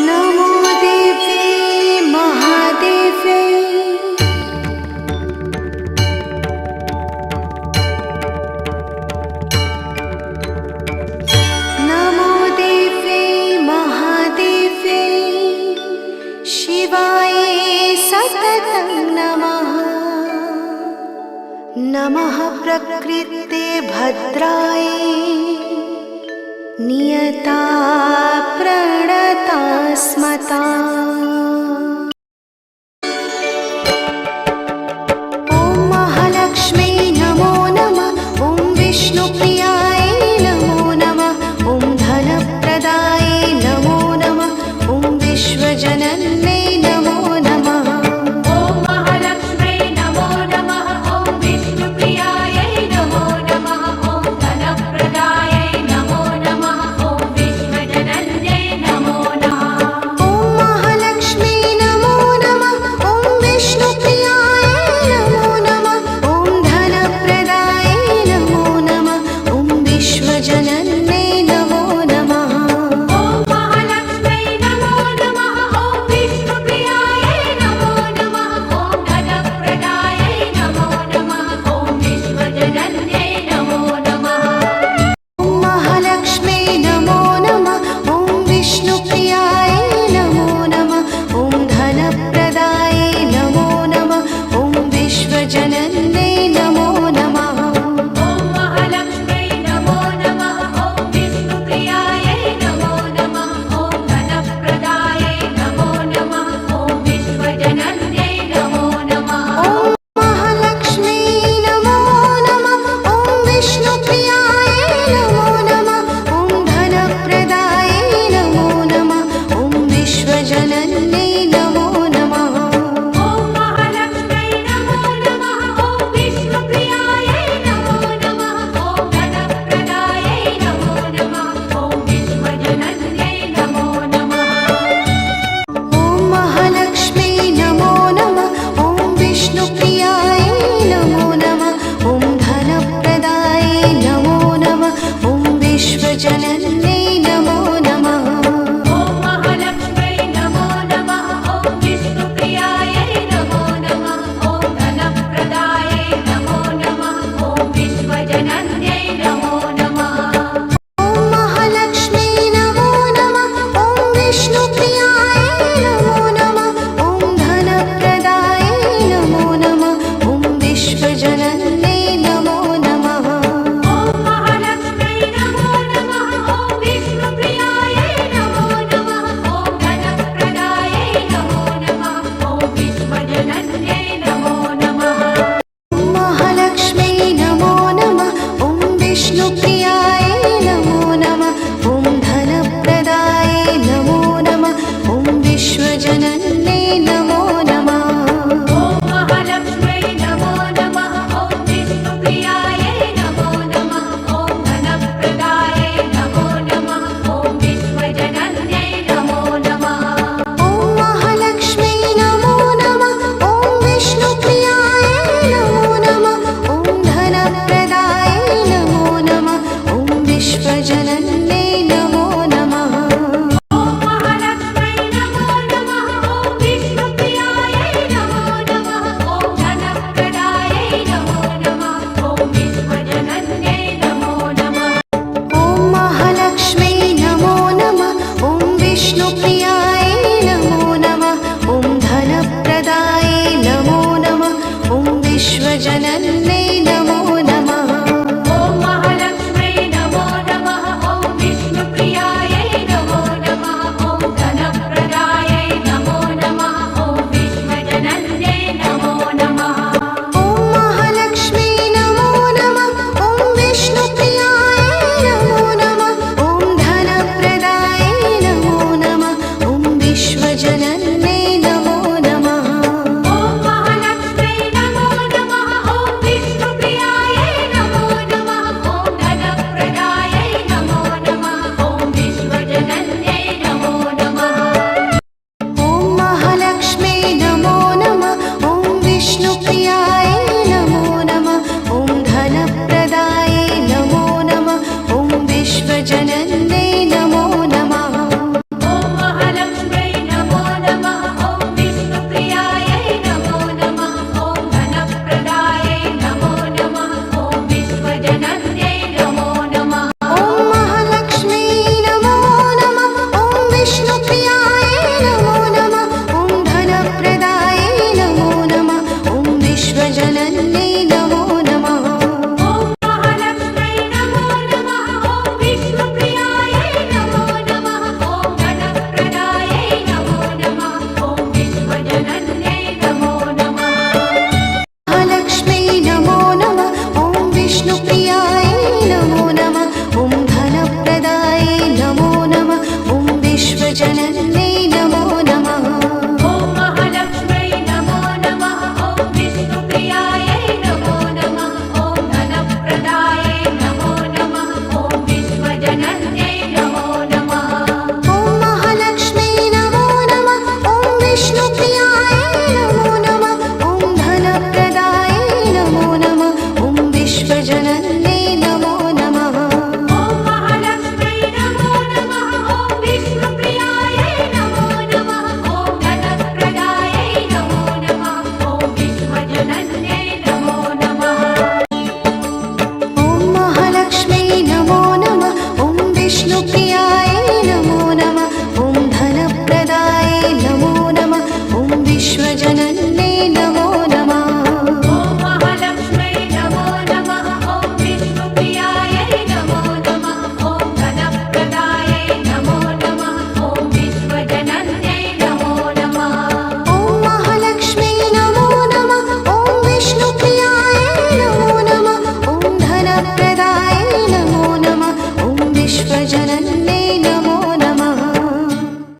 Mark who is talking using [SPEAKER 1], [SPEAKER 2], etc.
[SPEAKER 1] नमो देवे महादेवे नमो देवे महादेवे शिवाय सततं नमः नमः प्रकृते भद्राय नियता प्रणता स्मता ॐ महालक्ष्मी नमो नमः ॐ विष्णुप्रियाय नमो नमः ॐ धनप्रदाय नमो नमः ॐ विश्वजनन्यै नमो नमः
[SPEAKER 2] ॐ महालक्ष्मी नमो नमः ॐ विष्णुप्रियाय नमो नमः ॐ धनप्रदाय नमो नमः ॐ विश्वजनन्यै नमो नमः
[SPEAKER 1] ॐ महालक्ष्मी नमो नमः ॐ विष्णुप्रियाय नमो नमः ॐ धनप्रदाय नमो नमः ॐ विश्वजनन्यै नमो नमः
[SPEAKER 2] ॐ महालक्ष्मी नमो नमः ॐ विष्णुप्रियाय नमो नमः ॐ धनप्रदाय नमो नमः ॐ विश्वजनन्यै नमो नमः
[SPEAKER 1] ॐ महालक्ष्मी नमो नमः ॐ विष्णुप्रियाय नमो नमः ॐ धनप्रदाय नमो नमः ॐ विश्वजनन्यै नमो नमः
[SPEAKER 2] ॐ महालक्ष्मी नमो नमः ॐ विष्णुप्रियाय नमो नमः ॐ धनप्रदाय नमो नमः ॐ विश्वजनन्यै नमो नमः
[SPEAKER 1] ॐ महालक्ष्मी नमो नमः ॐ विष्णुप्रियाय नमो नमः ॐ धनप्रदाय नमो नमः ॐ विश्वजनन्यै नमो नमः
[SPEAKER 2] ॐ महालक्ष्मी नमो नमः ॐ विष्णुप्रियाय नमो नमः ॐ धनप्रदाय नमो नमः ॐ विश्वजनन्यै नमो नमः
[SPEAKER 1] ॐ महालक्ष्मी नमो नमः ॐ विष्णुप्रियाय नमो नमः ॐ धनप्रदाय नमो नमः ॐ विश्वजनन्यै नमो नमः
[SPEAKER 2] ॐ महालक्ष्मी नमो नमः ॐ विष्णुप्रियाय नमो नमः ॐ धनप्रदाय नमो नमः ॐ विश्वजनन्यै नमो नमः
[SPEAKER 1] ॐ महालक्ष्मी नमो नमः ॐ विष्णुप्रियाय नमो नमः ॐ धनप्रदाय नमो नमः ॐ विश्वजनन्यै नमो नमः
[SPEAKER 2] ॐ महालक्ष्मी नमो नमः ॐ
[SPEAKER 1] विष्णुप्रियाय